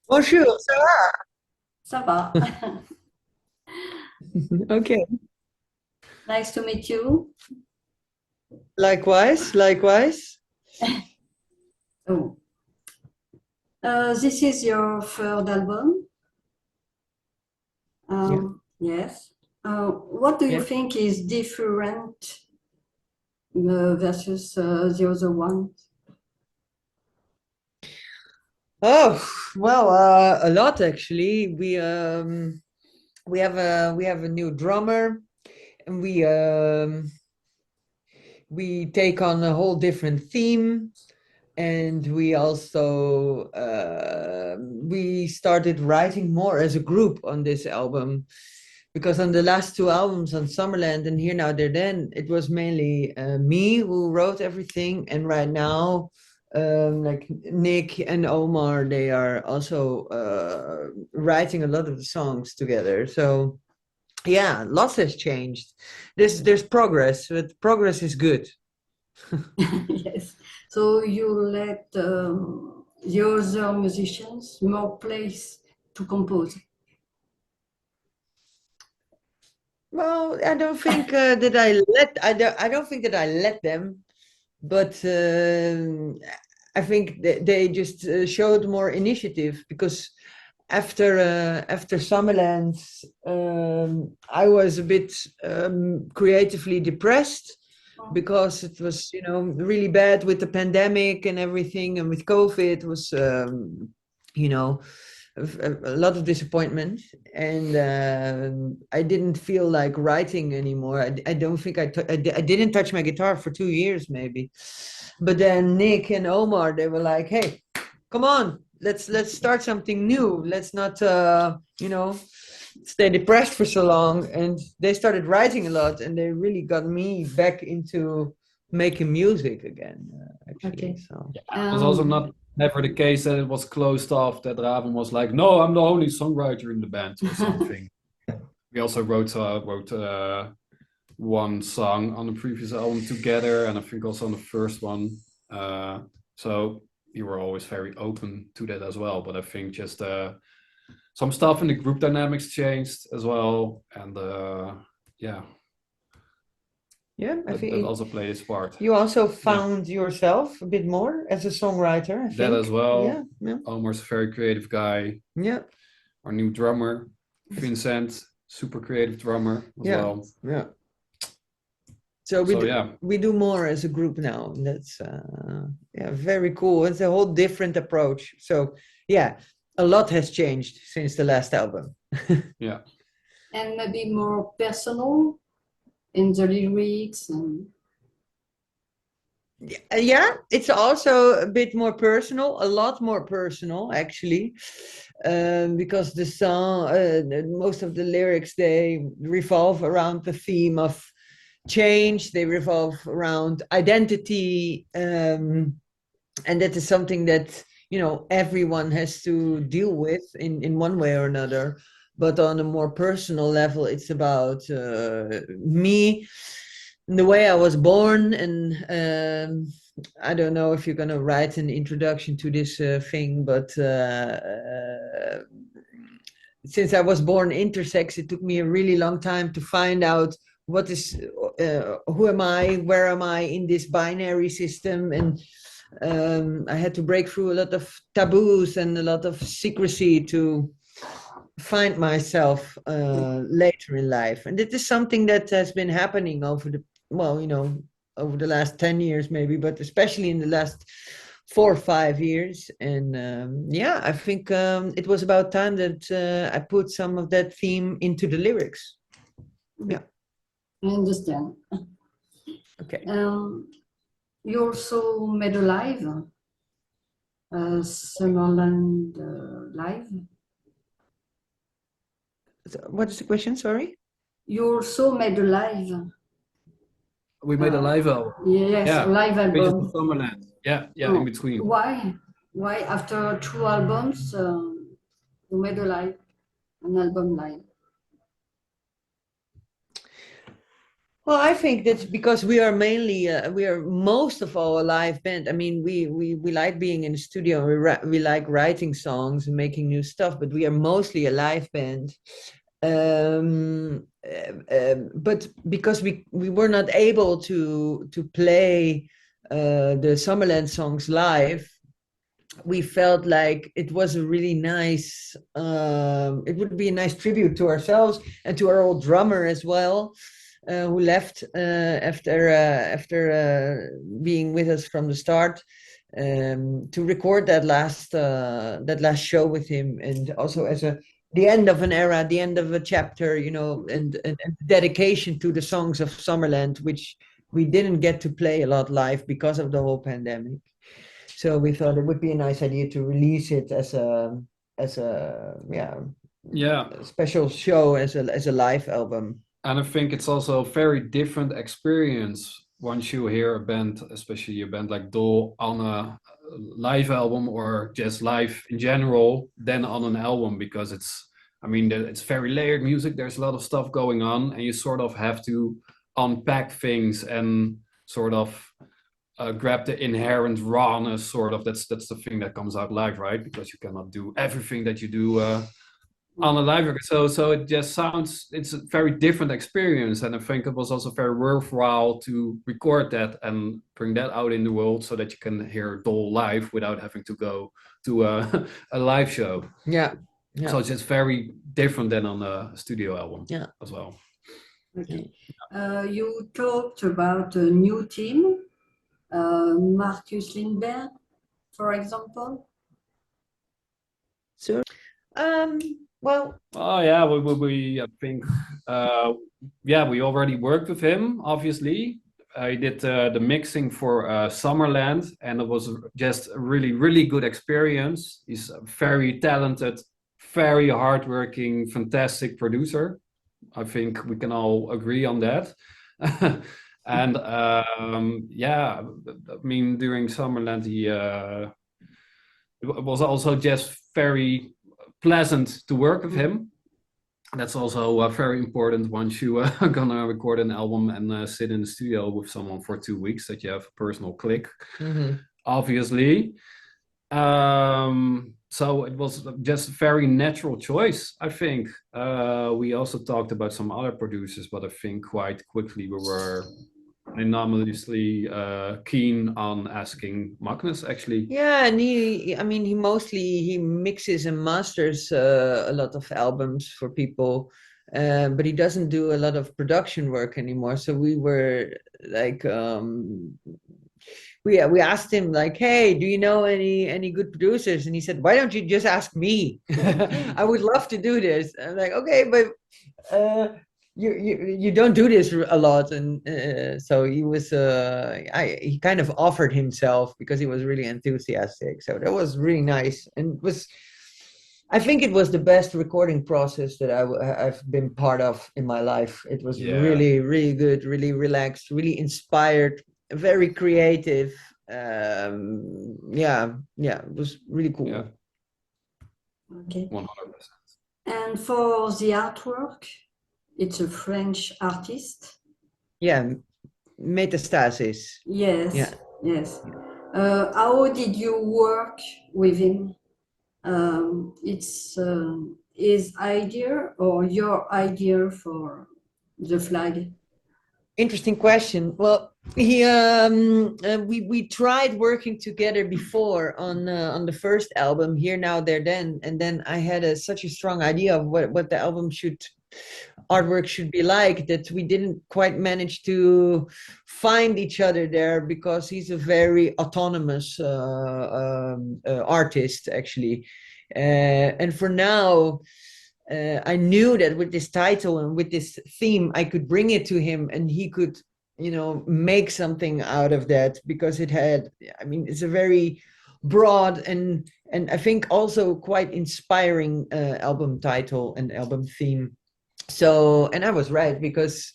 Bonjour, ça Ça va. va? Okay. Nice to meet you. Likewise, likewise. Oh. This is your third album. Yeah, Yes. What do you yeah. think is different versus the other one? Oh, well, a lot actually. We have a new drummer, and we take on a whole different theme, and we also we started writing more as a group on this album. Because on the last two albums, on Summerland and Here Now There Then, it was mainly me who wrote everything, and right now like Nick and Omar, they are also writing a lot of the songs together. So yeah, lots has changed. There's progress, but progress is good. Yes. So you let the other musicians more place to compose. Well, I don't think that I don't think that I let them, but I think they just showed more initiative because after Summerland, I was a bit creatively depressed because it was, really bad with the pandemic and everything, and with COVID, it was, you know, a lot of disappointment, and I didn't feel like writing anymore. I don't think I didn't touch my guitar for 2 years maybe, but then Nick and Omar, they were like, "Hey, come on, let's start something new. Let's not stay depressed for so long." And they started writing a lot, and they really got me back into making music again, actually. Okay. So Yeah, it was also Um, not never the case that it was closed off, that Raven was like, no, I'm the only songwriter in the band or something. We also wrote one song on the previous album together, and I think also on the first one. So we were always very open to that as well. But I think just some stuff in the group dynamics changed as well, and yeah, yeah, I that think also played its part. you also Yeah, found yourself a bit more as a songwriter, I that as think. Yeah, well. yeah, Omar's a very creative guy. yeah, Our new drummer, Vincent, super creative drummer as yeah, well. yeah. So we So do, yeah, we do more as a group now. And that's yeah, very cool. It's a whole different approach. So yeah, a lot has changed since the last album. yeah. and maybe more personal in the lyrics and Yeah, it's also a bit more personal, a lot more personal actually, because the song, most of the lyrics, they revolve around the theme of change. They revolve around identity, and that is something that everyone has to deal with in one way or another. But on a more personal level, it's about me, the way I was born, and I don't know if you're going to write an introduction to this thing, but since I was born intersex, it took me a really long time to find out what is, who am I, where am I in this binary system, and I had to break through a lot of taboos and a lot of secrecy to find myself later in life. And it is something that has been happening over over the last 10 years maybe, but especially in the last 4 or 5 years. And yeah, I think it was about time that I put some of that theme into the lyrics. Yeah. I understand. Okay. You also made a live, Summerland live. So what is the question? Sorry. You also made a live, We made a uh, live album. yes, a Yeah, live Pages of album. Summerland. Yeah, yeah, in Oh, between. why? Why after two albums you made a live, an album live? Well, I think that's because we are mainly, we are most of all a live band. I mean, we like being in the studio. We like writing songs and making new stuff, but we are mostly a live band. But because we were not able to play the Summerland songs live, we felt like it was a really nice. It would be a nice tribute to ourselves and to our old drummer as well, who left after being with us from the start, to record that last show with him, and also as the end of an era, the end of a chapter, you know, and dedication to the songs of Summerland, which we didn't get to play a lot live because of the whole pandemic. So we thought it would be a nice idea to release it as a special show, as a live album. And I think it's also a very different experience once you hear a band, especially a band like Dool, on a live album or just live in general, than on an album, because it's very layered music. There's a lot of stuff going on, and you sort of have to unpack things and sort of grab the inherent rawness. Sort of that's the thing that comes out live, right? Because you cannot do everything that you do on a live record. So it just sounds, it's a very different experience, and I think it was also very worthwhile to record that and bring that out in the world so that you can hear Dool live without having to go to a live show. Yeah. So it's just very different than on a studio album as well. Okay. You talked about a new team, Marcus Lindberg, for example. So, well. Oh yeah, we I think we already worked with him. Obviously, I did the mixing for Summerland, and it was just a really good experience. He's a very talented, very hardworking, fantastic producer. I think we can all agree on that. And during Summerland, he it was also just very pleasant to work with him. That's also very important once you are gonna record an album and sit in the studio with someone for 2 weeks, that you have a personal click, obviously. So it was just a very natural choice, I think. We also talked about some other producers, but I think quite quickly we were enormously keen on asking Magnus, actually. Yeah, and he mostly mixes and masters a lot of albums for people, but he doesn't do a lot of production work anymore. So we were like, we asked him like, hey, do you know any good producers? And he said, why don't you just ask me? I would love to do this. I'm like, okay, but you don't do this a lot. And so he was he kind of offered himself because he was really enthusiastic. So that was really nice, and I think it was the best recording process that I've been part of in my life. It was really good, really relaxed, really inspired, very creative. It was really cool. Yeah. Okay. 100%. And for the artwork, it's a French artist. Yeah, Metastasis. Yes. Yeah. Yes. How did you work with him? It's his idea or your idea for the flag? Interesting question. Well, he we tried working together before on the first album, Here Now There Then, and then I had such a strong idea of what the album artwork should be like, that we didn't quite manage to find each other there, because he's a very autonomous artist, actually, and for now. I knew that with this title and with this theme, I could bring it to him, and he could, make something out of that, because it's a very broad and I think also quite inspiring album title and album theme. So, and I was right, because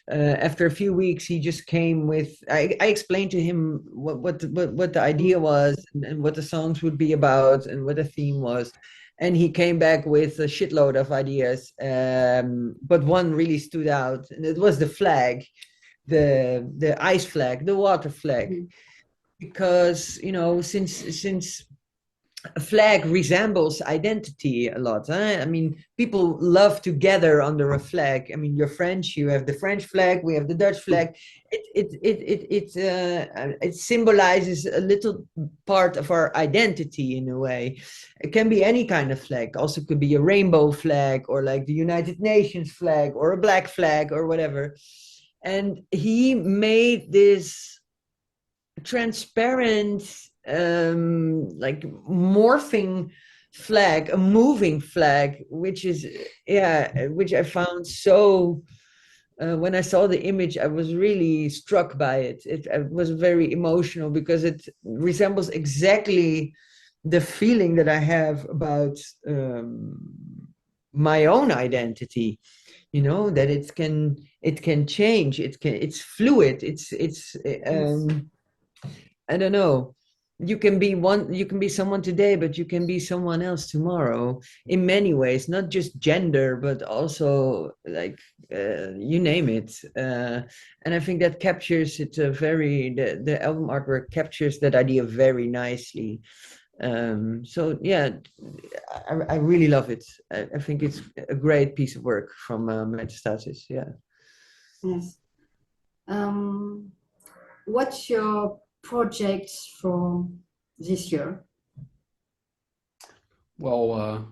after a few weeks, he just came with. I explained to him what the idea was, and what the songs would be about, and what the theme was. And he came back with a shitload of ideas, but one really stood out, and it was the flag. the ice flag, the water flag, Mhm. because since a flag resembles identity a lot. I mean, people love to gather under a flag. I mean, you're French, you have the French flag, we have the Dutch flag. It symbolizes a little part of our identity in a way. It can be any kind of flag. Also, could be a rainbow flag, or like the United Nations flag, or a black flag, or whatever. And he made this transparent, like morphing flag, a moving flag, which is, which I found so. When I saw the image, I was really struck by it. It was very emotional because it resembles exactly the feeling that I have about my own identity. That it can change. It's fluid. It's I don't know. You can be someone today, but you can be someone else tomorrow in many ways, not just gender, but also like you name it. And I think that captures it the album artwork captures that idea very nicely. So yeah, I really love it. I think it's a great piece of work from Metastasis. Yeah. Yes. What's your projects for this year? Well,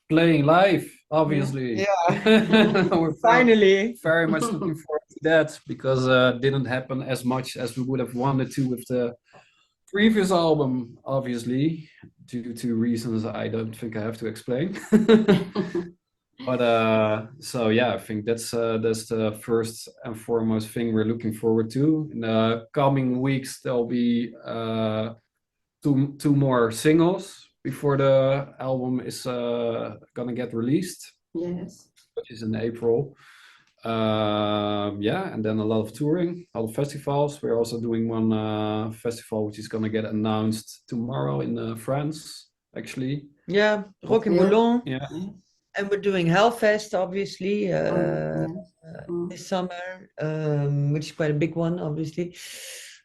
playing live, obviously. Yeah. We're Finally. very much looking forward to that, because it didn't happen as much as we would have wanted to with the previous album, obviously, due to reasons I don't think I have to explain. But so yeah, I think that's the first and foremost thing we're looking forward to. In the coming weeks, there'll be two more singles before the album is gonna get released, Yes. which is in April. Yeah, and then a lot of touring, a lot of festivals. We're also doing one festival which is gonna get announced tomorrow in France, actually. Yeah, Rock in Yeah. Boulogne. Yeah. And we're doing Hellfest, obviously, Yes. this summer, which is quite a big one, obviously.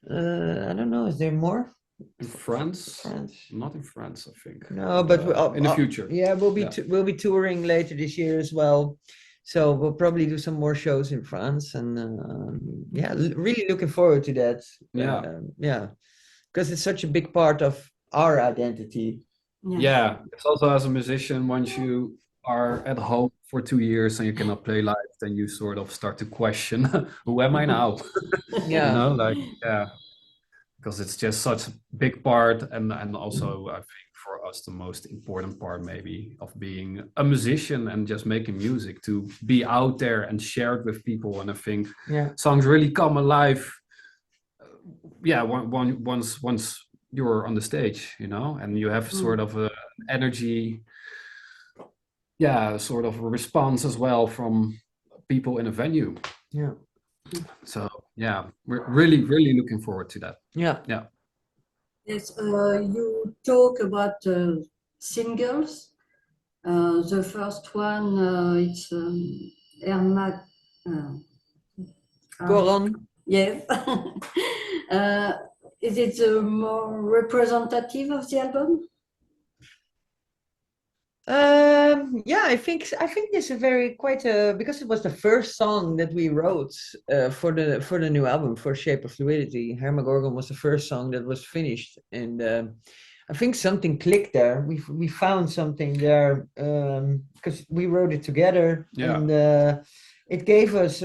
I don't know, is there more? In France? France? Not in France, I think. No, but in the future. Yeah, we'll be touring later this year as well. So we'll probably do some more shows in France, and yeah, really looking forward to that. Yeah. Yeah, because it's such a big part of our identity. Yes. Yeah, it's also as a musician, once you are at home for 2 years and you cannot play live, then you sort of start to question, who am I now? Yeah. Like, yeah, because it's just such a big part, and also I think for us the most important part maybe of being a musician and just making music, to be out there and share it with people. And I think songs really come alive, yeah, once you're on the stage, and you have sort of an energy, sort of a response as well from people in a venue. Yeah. So yeah, we're really looking forward to that. Yeah. Yes, you talk about singles. The first one, it's Erma. Goran. Yes. Is it more representative of the album? Yeah, I think this is because it was the first song that we wrote for the new album, for Shape of Fluidity. Hermagorgon was the first song that was finished, and I think something clicked there. We found something there because we wrote it together, and it gave us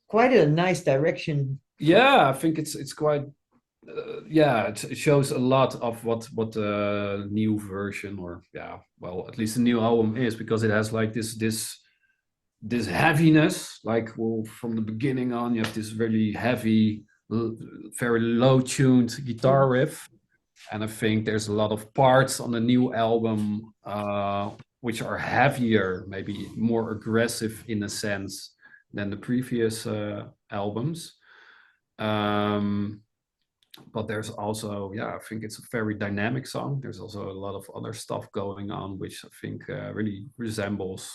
quite a nice direction. Yeah, I think it's quite. It shows a lot of what the new version, or at least the new album is, because it has like this heaviness, like, well, from the beginning on, you have this really heavy, very low tuned guitar riff, and I think there's a lot of parts on the new album which are heavier, maybe more aggressive in a sense than the previous albums. But there's also, I think it's a very dynamic song. There's also a lot of other stuff going on, which I think really resembles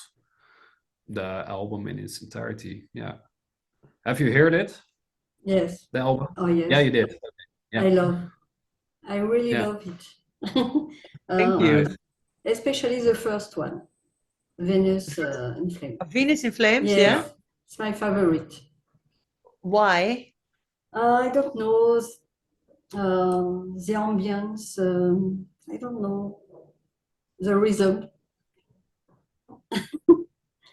the album in its entirety. Yeah. Have you heard it? Yes. The album? Oh yes. Yeah, you did. Okay. Yeah. I really Yeah. love it. Thank you. Nice. Especially the first one, Venus in Flames. Venus in Flames, Yes, yeah? it's my favorite. Why? I don't know, the ambience, I don't know, the rhythm.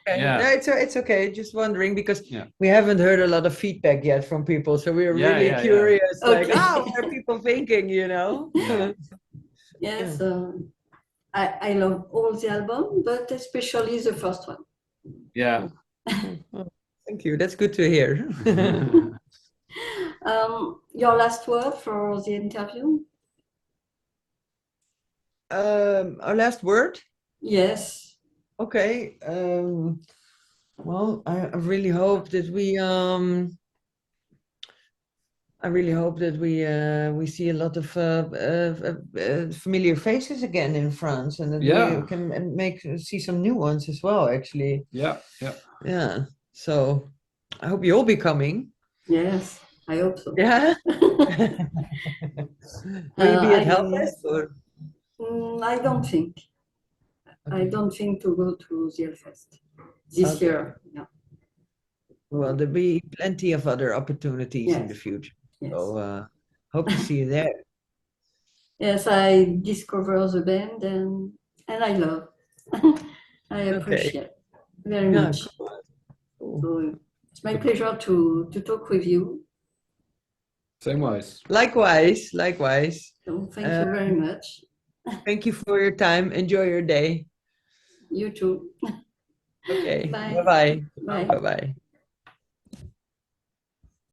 Okay. Yeah. No, it's okay. Just wondering because Yeah. we haven't heard a lot of feedback yet from people, so we're Yeah, really yeah, yeah. curious. Like, Okay. what are people thinking? You know? Yeah. Yes, I love all the album, but especially the first one. Yeah. Oh, thank you. That's good to hear. Your last word for the interview? Our last word. Yes. Okay. Well, I really hope that we see a lot of familiar faces again in France, and that Yeah. we can see some new ones as well. Actually, Yeah. Yeah. yeah. So I hope you'll be coming. Yes, I hope so. Yeah. Will you be at I- Hellfest? Or? I don't think. I don't think to go to the Hellfest this Okay. year. No. Well, there'll be plenty of other opportunities in the Yes. future. Yes. So hope to see you there. Yes, I discover the band and I love. I appreciate very Yeah, much. cool. So it's my pleasure to talk with you. Same wise. Likewise. So thank you very much. Thank you for your time. Enjoy your day. You too. Okay. Bye. Bye-bye. Bye. Bye-bye.